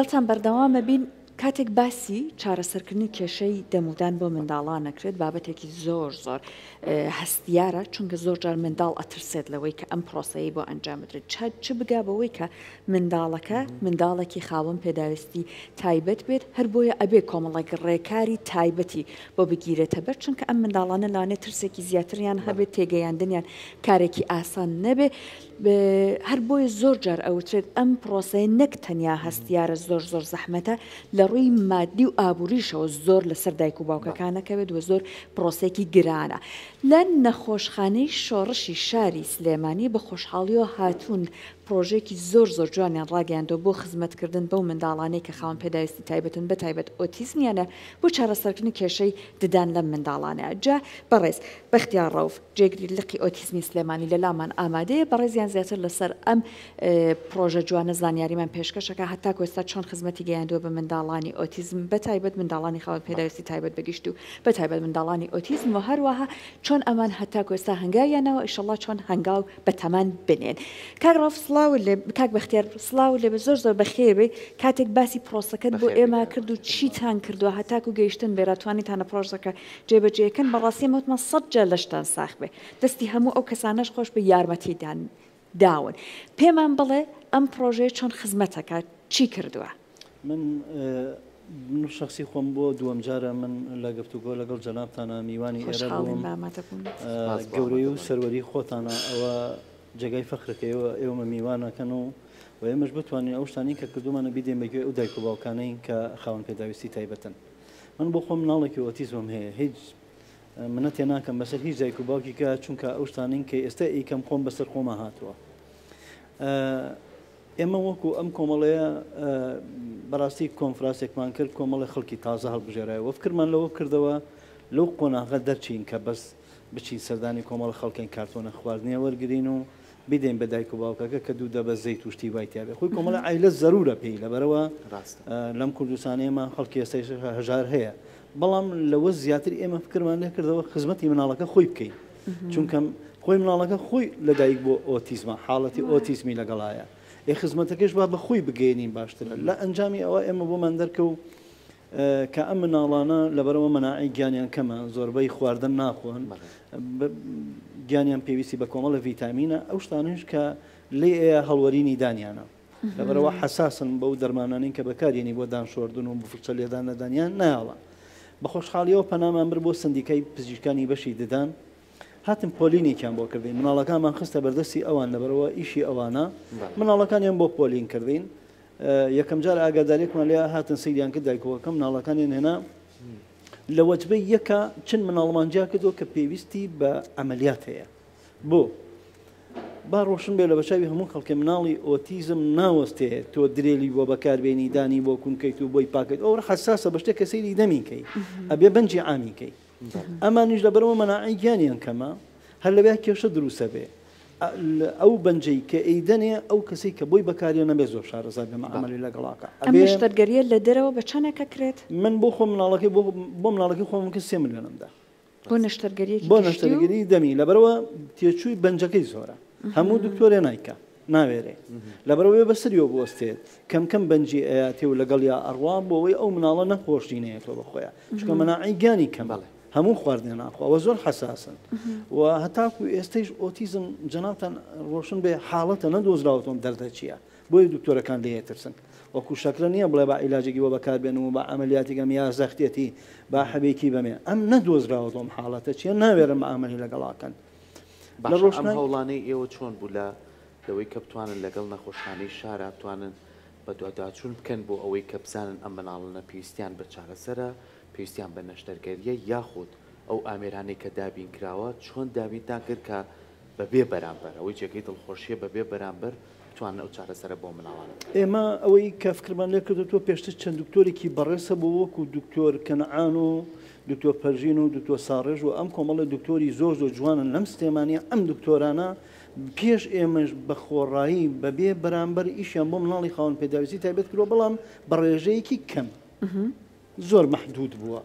دڵتان بەردەوامە بین کاتێک باسی چارەسەرکردنی کێشەی دەمودان بۆ منداڵان نەکرێت بابەتێکی زۆر هەستیارە چونکە زۆر جار منداڵ ئەترسێت لەوەی کە ئەم پرۆسەیە بۆ ئەنجام بدرێت چ بگا بەوەی کە منداڵەکە منداڵێکی خاوەن پێداویستی تایبەت بێت هەر بۆیە ئەبێ کۆمەڵێک ڕێکاری تایبەتی بۆ بگیرێتە بەر چونکە ئەم منداڵانە لاانێت ترسێکی زیاتریان هەبێت تێگەیاندنیان کارێکی ئاسان نەبێ هەر بۆیە زۆر جار ئەوترێت ئەم پرۆسەیە نەک تەنیا هەستیارە زۆر زەحمەتە لە ڕووی مادی و ئابووریشەوە زۆر لەسەر دایک و باوکەکانەکەوێت و زۆر پرۆسێکی گرانە لە نەخۆشخانەی شۆڕشی شاری سلێمانی بە خۆشحاڵیەوە هاتوون پرۆژێکی زۆر جوانیان ڕاگەیاندەوە بۆ خزمەتکردن بەو منداڵانەی کە خاوەن پێداویستی تایبەتن بە تایبەت ئۆتیزمیانە بۆ چارەسەرکردنی کێشەی ددان لەم منداڵانە جا بەڕێز بەختیار ڕەوف جێگری لقی ئۆتیزمی سلێمانی لە لامان ئامادەیە بەڕێزیان زیاتر لەسەر ئەم پرۆژە جوانە زانیاریمان پێشکەشەکە هەتا ئێستا چۆن خزمەتی گەیاندووە بە منداڵانی ئۆتیزم بە تایبەت منداڵانی خاوەن پێداویستی تایبەت بەگشت و بە تایبەت منداڵانی ئۆتیزم و هەروەها چۆن ئەمان هەتا ئێستا هەنگاویانەوە ئیشەڵڵا چۆن هەنگاو بە تەمان بنێن کاک ڕەوف کاک بەختیار سڵاو لێ بە زۆر بەخێبێ کاتێک باسی پرۆسەکەت بۆ ئێمە کرد و چیتان کردووە هەتاکو گەیشتن بێراتوانیتانە پرۆژەکە جێبەجێکن بەڕاستی مەوتمە 100 لەشتان ساخ بێ دەستی هەموو ئەو کەسانەش خۆش بە یارمەتیدان داون پێمان بڵێ ئەم پرۆژەیە چۆن خزمەتەکە چی کردووە من شخصی خۆم بۆ دووەم جارە من لە گفتوگۆ لەگەڵ جەنابتانە میوانی ئێرە بووم گەورەی و سەروەری خۆتانە ئەوە جێگای فەخرەکەیەوە ئێوەمە میوانەکەن و ئێمەش بتوانین ئەو شتانی کە کردومانە بیدێن بەگوێ ئەو دایک و باوکانەی کە خاوەن پێداویستی تایبەتن من بۆ خۆم مناڵێکی ئۆتیزمم هەیە هیچ منە تێ ناکەم بەسەر هیچ دایک و باوکی کە چونکە ئەو شتانین کە ئێستا ئیکەم خۆم بەسەر خۆمە هاتووە ئێمە وەکو ئەم کۆمەڵەیە بەڕاستی کۆنفرانسێکمان کرد کۆمەڵی خەڵکی تازە هەڵبژێرایەوە فکرمان لەوە کردەوە لەو قۆناغە دەرچین کە بەس بچین سەردانی کۆمەڵە خەڵکین کارتۆنە خواردنیە وەرگرین و بدەین بە دایک و باوکەکە کە دوو دەبە زەیت توشتی وایتیابێ خۆی کۆمەڵە عیلە زەرورە پێی لەبەرەوە لەم کوردستانەیەمان خەڵکی ئێستا هەژار هەیە بەڵام لەوە زیاتر ئێمە فکرمان لێ کردەوە خزمەتی مناڵەکە خۆی بکەین چونکە خۆی مناڵەکە خۆی لە دایک بۆ ئۆتیزمە حاڵەتی ئۆتیزمی لەگەڵایە خزمەتەکەش با بەخۆی بگەێنین باشترە لە ئەنجامی ئەوە ئێمە بۆمان دەرکەوت کە ئەم مناڵانە لەبەرەوە مەناعی گیانیان کەمە زۆربەی خواردن ناخۆن گیانیان پێویستی بە کۆمەڵە ڤیتامینە ئەو شتانش کە لێ ئەیە هەڵوەرینی دانیانە لەبەرەوە حساسن بەو دەرمانانین کە بەکارێنی بۆ دانشۆردن و بفرچە لێدان نەدانیان نایڵە بە خۆشحاڵیەوە پەنامان بر بۆ سندیکای پزیشکانی بەشی ددان هاتم پۆلینێکیان بۆ کردین مناڵەکانمان خستە بەردەستی ئەوان لەبەرەوە ئیشی ئەوانە مناڵەکانیان بۆ پۆلین کردین یەکەم جار ئاگاداریێکمان لێ هاتن سەیریان کرد دایکەوەکە مناڵەکانیان هێنا لە وەجبەی یەکە چەند مناڵمان جیا کردەوە کە پێویستی بە ئەمەلیات هەیە بۆ با ڕۆشن بێ لە بەچاوی هەموو خەڵکی مناڵی ئۆتیزم ناوەستێت تۆ درێلی بۆ بەکاربێنی دانی بۆ کوونکەیت و بۆی پاکەیت ئەو حساسە بە شتێک کە سەیری دەمیکەی ئەبێ بەنجی عامیکەی ئەمانیش لەبەرەوە مەناعی گیانیان کەمە هەر لەبێ کێشە دروستە بێ ئەو بەنجەی کە ئەیدەنێ ئەو کەسی کە بۆی بەکاریە نەبێ زۆر شارەزای بە مەعامەلی لەگەڵاکە ئەم شتەرگەریە لە دەرەوە بە چەندێکە کرێت من بۆ خۆم مناڵەکەی بۆ مناڵەکەی خۆم کە 3 ملیۆنمدا بۆ نەشتەرگەریەکی بۆ نەشتەرگەری دەمی لەبەرەوە تێچووی بەنجەکەی زۆرە هەموو دکتۆرێ نایکە ناوێرێ لەبەرەوەی بەسریەوە بوەستێت کەم بەنجی ئەیاتێ و لەگەڵ یا ئەڕوا بۆەوەی ئەو مناڵە نەخۆشینەیەتەوە بەخۆیان چکە مەناعی گیانی کەم هەموو خواردنێ ناخواوە زۆر حساسن و هەتاکو ئێستەیش ئۆتیزم جەنابتان ڕۆشن بێ حاڵەتە نەدۆزراوەتەوە دەردە چییە بۆی دکتۆرەکان لێترسن وەکو شەکرە نییە بڵێ با عیلاجێکی بۆ بەکاربێن و بە ئەمەلیاتێکم یا زەختێتی با حەبێکی بەمێ ئەم نەدۆزراوەتەوەم حاڵەتە چییە ناوێرم ئامەلی لەگەڵاکەن لە ڕۆژنە هەوڵانەی ئێوە چۆن بوو لە لەوەی کە بتوانن لەگەڵ نەخۆشخانەی شارە بتوانن بە دواداچوون بکەن بۆ ئەوەی کە بزانن ئەم مناڵانە پێویستیان بە چارەسەرە پێویستیان بە نەشتەرگەریە یاخود ئەو ئامێرانەی کە دابین کراوە چۆن دابینتان کرد کە بەبێ بەرامبەر ئەوەی جێگەی دڵخۆشیە بەبێ بەرامبەر بتوانن ئەو چارەسەرە بۆ مناڵانە ئێمە ئەوەی کە فکرمان لێ کردووە پێشتر چەند دکتۆرێکی بەڕێسە بۆ وەکو دکتۆر کەنعان و دکتۆر پەرژین و دکتۆر ساڕێژ و ئەم کۆمەڵە دکتۆری زۆر جوانن لەم سلێمانیە ئەم دکتۆرانە پێش ئێمەش بە خۆڕایی بەبێ بەرامبەر ئیشیان بۆ مناڵی خاوەن پێداویستی تایبەت کردووە بەڵام بە ڕێژەیەکی کەم زۆر مەحدود بووە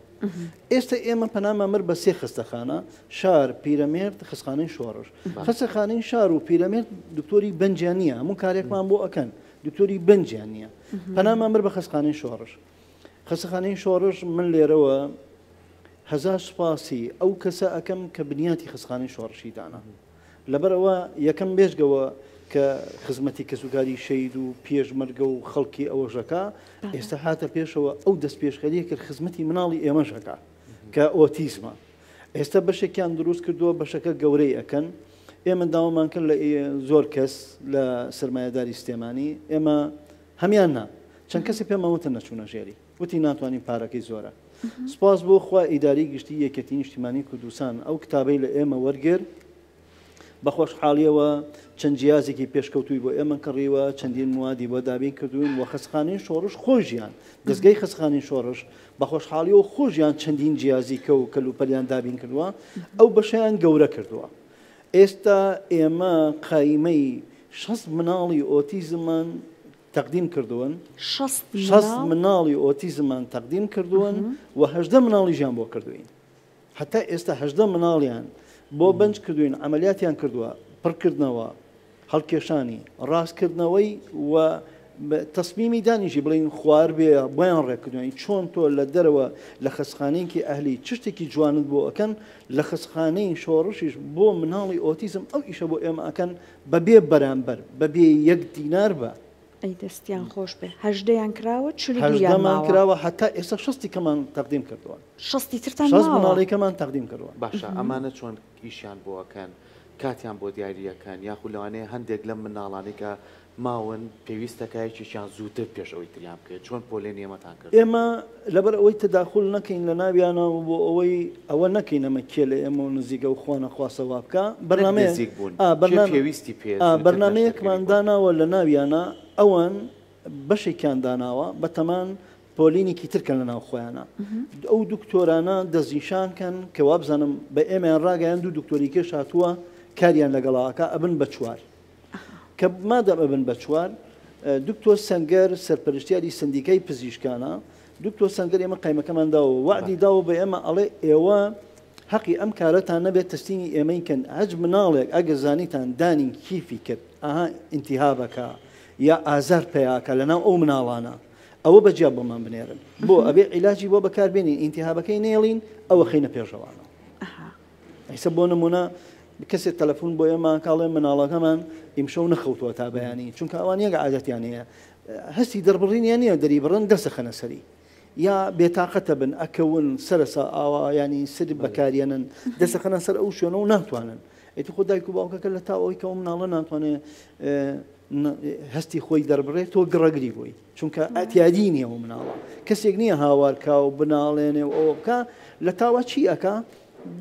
ئێستا ئێمە پەنامەمر بە 3 خستەخانە شار پیرەمێرد خستخانەی شۆڕش خستەخانەی شار و پیرەمێرد دکتۆری بەنجیان نییە هەموو کارێکمان بۆ ئەکەن دکتۆری بنجیان نییە پەنامان بەر بە خەسخانەی شۆڕش خەسەخانەی شۆڕش من لێرەوە هەزار سوپاسی ئەو کەسە ئەەکەم کە بنیاتی خەسخانەی شۆڕشی دانا لەبەرەوە یەکەم بێژگەوە کە خزمەتی کەسوکاری شەید و پێشمەرگە و خەڵکی ئەوەژەکە ئێستا هاتە پێشەوە ئەو دەست پێشخەریە کرد خزمەتی مناڵی ئێمەژەکە کە ئۆتیزمە ئێستا بەشێکیان دروست کردووە بەشەکە گەورەی ئەەکەن ئێمە داوامان کرد لە زۆر کەس لە سرمایهداری سلێمانی ئێمە هەمان نا چەند کەسی پێمەوتە نەچوونە ژێری وتی ناتوانین پارەکەی زۆرە سپاس بۆ خوا ئیداری گشتی یەکەتی نیشتیمانی کوردستان ئەو کتابەی لە ئێمە وەرگر بە خۆشحاڵیەوە چەند جیازێکی پێشکەوتووی بۆ ئێمە کڕیوە چەندین موادی بۆ دابین کردوین و خەسخانەی شۆڕش خۆشیان دەستگای خەسخانەی شۆڕش بە خۆشحاڵیەوە خۆشیان چەندین جیازی کە و کەلوپەلیان دابین کردووە ئەو بەشیان گەورە کردووە ئێستا ئێمە قایمەی 6 مناڵی ئۆتیزمان تقدیم کردوون 6 مناڵی ئۆتیزمان تقدیم کردوون و 18 مناڵی ژیان بۆ کردوین حتا ئێستا 18 مناڵیان بۆ بنج کردوین عملیاتیان کردووە پڕکردنەوە هەڵکێشانی ڕاستکردنەوەی و تەسمیمی دانیشی بڵین خوار بێ بۆیان ڕێکردوین چۆن تۆ لە دەرەوە لە خەسخانەیەکی ئەهلی چ شتێکی جوانت بۆ ئەەکەن لە خەسخانەی شۆڕشیش بۆ مناڵی ئۆتیزم ئەو ئیشە بۆ ئێمە ئەەکەن بەبێ بەرامبەر بەبێ 1 دینار بە ئەی دەستیان خۆش بێ هەژدەیان کراوە هەژدەمان کراوە حتا ئێستا 6 کەمان تەقدیم کردووە 6 ترتان مناڵێکەکەمان تەقدیم کردووە باشە ئەمانە چۆن ئیشیان بۆەکەن کاتیان بۆ دیاریەکەن یاخود لەوانەیە هەندێک لەم مناڵانی کە ماون پێویستەکایەکیشیان زووتر پێش ئەوەی تریان بکرێت چۆن پۆلێن ئێمەتان کرد ئێمە لەبەر ئەوەی تداخل نەکەین لە ناویانەوە بۆ ئەوەی ئەوە نەکەین ئەمە کێ لە ئێمە و نزیگە و خۆنە خواسەوا بکە پێویستی پێ بەرنمەیەکمانداناوە لە ناویانە ئەوان بەشێکیان داناوە بەتەمان پۆلینێکی ترکەن لە ناو خۆیانە ئەو دکتۆرانە دەستنیشانکەن کە وابزانم بە ئێمەیان ڕاگەیان دوو دکتۆریکێش هاتووە کاریان لەگەڵاکە ئەبن بە چوار کە مادەم ئەبن بە چوار دکتۆر سەنگەر سەرپەرشتیاری سندیکای پزیشکانە دکتۆر سەنگەر ئێمە قایمەکەمان داوە وعدی داوە بە ئێمە ئەڵێ ئێوە حەقی ئەم کارەتان نەبێت تەستینی ئێمەیکەن هەج مناڵێک ئەگە زانیتان دانین کیفی کرد ئاها ئینتیهابەکە یا ئازار پێیاکە لەناو ئەو مناڵانە ئەوە بەجیا بۆمان بنێرن بۆ ئەبێ عیلاجی بۆ بەکاربێنین ئینتیهابەکەی نێڵین ئەوە خینە پێشەوانە ئەیسە بۆ نمونە کەسێک تەلەفۆن بۆ ئێمە کاڵێ مناڵەکەمان ئیمشەو نەخەوتووە تا بەیانی چونکە ئەوان یەک عادەتیان هەیە هەستی دەربڕینیان نییە دەری بڕن دەسەخەنە سەری یا بێتاقەتە بن ئەکەون سەرسا ئاوا ینی سر بەکارێنن دەسەخەنە سەر ئەو شوێنە و ناتوانن ئەیتی خۆ دایک و باوکەکە لە تا ئەوی کە ئەو مناڵە ناتوانێت هەستی خۆی دەربڕێت تۆ گڕەگری بووی چونکە ئەتیادی نییە و مناڵە کەسێک نییە هاوارکە و بناڵێنێ و ئەوە بکە لە تاوە چی ئەکا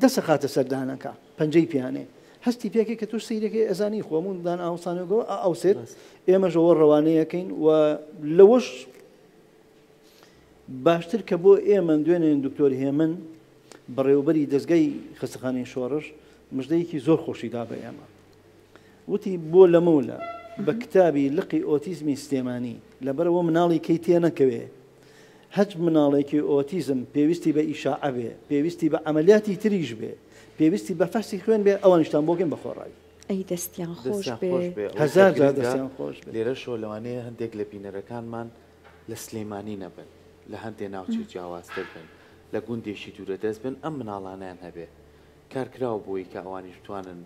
دەسەخاتە سەردانەکە پەنجەی پیانێ هەستی پێکێک کە توش سیرەکەی ئەزانی خۆموندان ئاوسانەوە ئەوسێت ئێمەژەوە ڕەوانەیەکەین و لەوەش باشتر کە بۆ ئێمە دوێنێن دکتۆر هێمن بەڕێوبەری دەستگای خەستەخانەی شۆڕش مژدەیەکی زۆر خۆشیدا بە ئێمە وتی بۆ لەمەولە بە کتابی لقی ئۆتیزمی سلێمانی لەبەرەوە مناڵی کەی تێ نەکەوێ هەج مناڵێکی ئۆتیزم پێویستی بە ئیشاع بێ پێویستی بە عملیاتی تریش بێ پێویستی بە فەرسی خوێن بێ ئەوانیشتان بۆگەن بەخۆڕایی ئەی دەستیان خۆش بێ هەزار دەستیان خۆش بێ لێرە شۆ لەوانەیە هەندێک لە بینەرەکانمان لە سلێمانی نەبن لە هەندێک ناوچی جیاوازتر بن لە گوندێکی دوورە دەست بن ئەم مناڵانیان هەبێ کارکراوە بۆی کە ئەوانیش بتوانن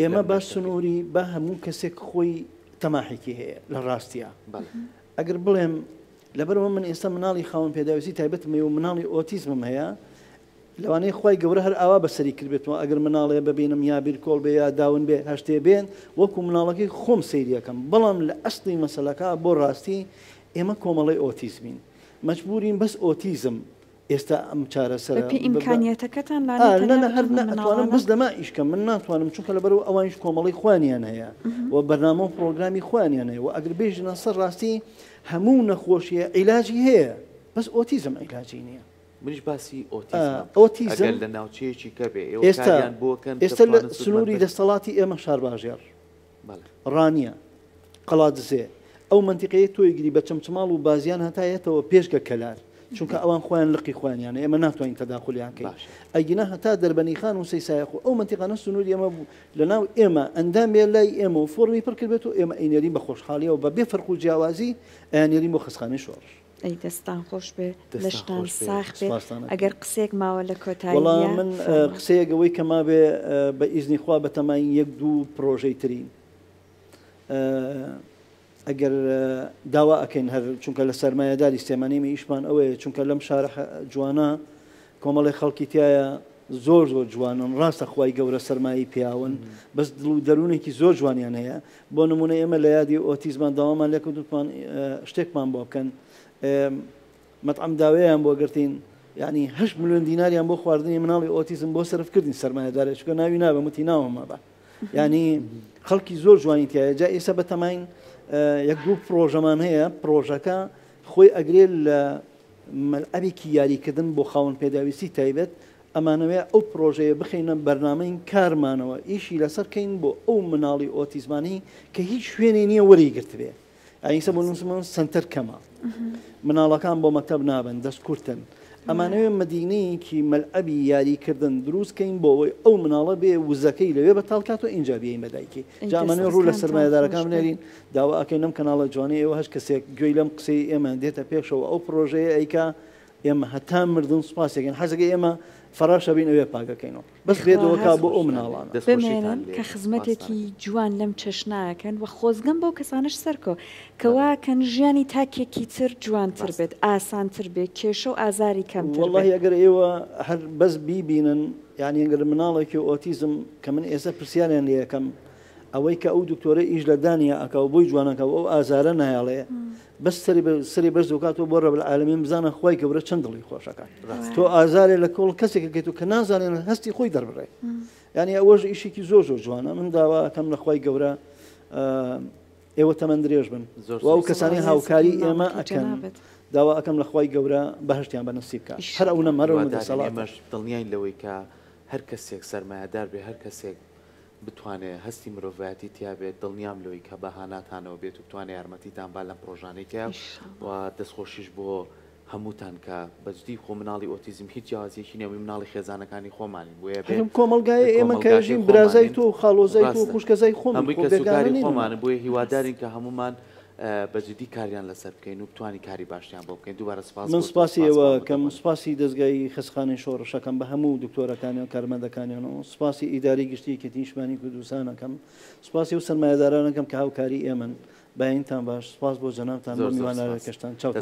ئێمە باش سنووری بە هەموو کەسێک خۆی تەماحێکی هەیە لە ڕاستیە ئەگەر بڵێم لەبەرەوە من ئێستا مناڵی خاوەن پێداویستی تایبەتمە و مناڵی ئۆتیزمم هەیە لەوانەیە خی گەورە هەر ئاوا بەسەری کردبێتەوە ئەگەر مناڵێ ببینم یا بیرکۆڵ بێ یا داون بێ هەشتێ بێن وەکو مناڵەکەی خۆم سەیریەکەم بەڵام لە ئەسڵی مەسەلەکە بۆ ڕاستی ئێمە کۆمەڵی ئۆتیزمین مەجبورین بەس ئۆتیزم ئێستا ئەم چارەسەر ئیمکانیەتەکەتان ناتوانم بەس لەما ئیشکە من ناتوانم چونکە لەبەرەوە ئەوانیش کۆمەڵی خوانیان هەیە و بەرنامە و پرۆگرامی خوانیان هەیە و ئەگەر بێژنە سەر ڕاستی هەموو نەخۆشیە عیلاجی هەیە بەس ئۆتیزم عیلاجی نییە منیش باسی ئۆتیزم لە ناوچەیەکی کە بێ ئێستا لە سنووری دەستەڵاتی ئێمە شارباژێر ڕانیە قەڵات دزێ ئەو منتیقەیە تۆیگیری بە چەمچماڵ و بازیان هەتایەتەوە پێشگە کەلار چونکە ئەوان خۆیان لقی خۆیان ئێمە ناتوانین تەداخلیان کەین ئەگینا هەتا دەربەنی خان و سەیسایخۆ ئەو منتیقانە سنوور ئێمە بوو لەناو ئێمە ئەندام بێ لای ئێمە و فۆرمی پڕ کرد بێت و ئێمە ئەینێرین بە خۆشحاڵیەوە بە بێ فەرق و جیاوازی ئەیانێرین بۆ خستخانەی شۆڕش. ئەی دەستان خۆش بێ لەشتان ساخ بێ ئەگەر قسێک ماوە لە کۆتایی وەڵام من قسەیەکەوەی کە ما بێ بە ئیزنی خوا بە تەماین 1-2 پرۆژەی ترین ئەگەر داوا ئەەکەین هەر چونکە لە سەرمایهداری سێمانیمە ئیشمان ئەوەیە چونکە لەم شارە جوانە کۆمەڵی خەڵکی تایە زۆر جوانن ڕاستە خوای گەورە سەرمایی پیاون بەس دڵ و دەروونێکی زۆر جوانیان هەیە بۆ نمونە ئێمە لە یادی ئۆتیزمان داوامان لێکردومان شتێکمان بۆ بکەن مەطعەم داوایان بۆ گرتین یعنی 8 ملیۆن دیناریان بۆ خواردنی مناڵی ئۆتیزم بۆ سەرفکردین سەرمایهدارێک چونکە ناوی نابە وتی ناوەمە بە یعنی خەڵکی زۆر جوانی تایە جا ئێستا بە تەماین 1-2 پرۆژەمان هەیە پرۆژەکە خۆی ئەگرێ لە مەلعەبێکی یاریکردن بۆ خاوەن پێداویستی تایبەت ئەمانەوەی ئەو پرۆژەیە بخینە بەرنامەی کارمانەوە ئیشی لەسەرکەین بۆ ئەو مناڵی ئۆتیزمانی کە هیچ شوێنی نییە وەریگرت بێ ئایسە بۆ نووسمان سنتەر کەمە مناڵەکان بۆ مەکتەب نابن دەست کورتن ئەمانەوێ مدینەیەکی مەلعەبی یاریکردن دروستکەین بۆ ئەوەی ئەو مناڵە بێ وزەکەی لەوێ بە تاڵکات و ئینجا بێین بەدایکی جامانێ ڕوو لە سەرمایهدارەکان بنێرین داوا ئەەکەین ئەم کەناڵە جوانی ئێوە هەش کەسێک گوێی لەم قسەی ئێمە دێتە پێشەوە ئەو پرۆژەیە ئەیکا ئێمە هەتا مردن سوپاسێکن حەزەکەی ئێمە فەراشە بین ئەوێ پاگەکەینەوە بەس بێتەوەکا بۆ ئەو مناڵان بمێنن کە خزمەتێکی جوان لەم چەشناکەن و خۆزگەم بەو کەسانش سەرکۆ کەواکەن ژیانی تاکێکی تر جوانتر بێت ئاسانتر بێت کێشە و ئازاری کەمتر والله ئەگەر ئێوە هەر بەس بیبینن یعنی ئەگەر مناڵێکی ئۆتیزم کە من ئێستا پرسیاریان لێ یەکەم ئەوەی کە ئەو دکتۆرە ئیش لە دانیا ئەکە و بۆی جوانەکە ئەو ئازارە نایاڵەیە بەس سەری بەرز دەکاتەوە بۆ ڕەب العالەمین بزانە خوای گەورە چەند دڵی خۆشەکە تۆ ئازارێ لە کۆڵ کەسێکەکەیت و کە نازانێن هەستی خۆی دەربڕێ یعنی ئەوەش ئیشێکی زۆر جوانە من داوا ئەەکەم لە خوای گەورە ئێوە تەمەند درێژ بن و ئەو کەسانی هاوکاری ئێمە ئەکەن داوا ئەەکەم لە خوای گەورە بەهشتیان بە نەسیب بکە هەر ئەو نەمەرەوە دەسەڵاتمەش دڵنیاین لەوەی کە هەر کەسێک سەرمایهدار بێ هەر کەسێک بتوانێت هەستی مرۆڤایەتی تیا بێت دڵنیام لەوەی کە بەهاناتانەوە بێت و بتوانێت یارمەتیتان با لەم پرۆژانێکە و دەستخۆشیش بۆ هەمووتان کە بەجددی خۆ مناڵی ئۆتیزم هیچ جیاوازیەکی نێوی مناڵی خێزانەکانی خۆمانی بۆیە کۆمەلگای ئێمە کەژین برازای تۆ و خاڵۆزای تۆ خوشکەزای خۆم هەمووی کەسوکاری خۆمانە بۆیە هیوادارین کە هەمومان بەجددی کاریان لەسەر بکەین و بتوانی کاری باشیان بۆ بکەین دووبارە سپاس من سپاسی ئێوە کەم سپاسی دەستگای خستخانەی شۆڕشەکەم بە هەموو دکتۆرەکانی و کارمەندەکانیانەوە سپاسی ئیداری گشتی کە تیشمانی کوردستانەکەم سپاسی و سەرمایهدارانەکەم کە هاوکاری ئێمن باینتان باش سپاس بۆ جەنابتان بۆ میوانە کەشتان چاو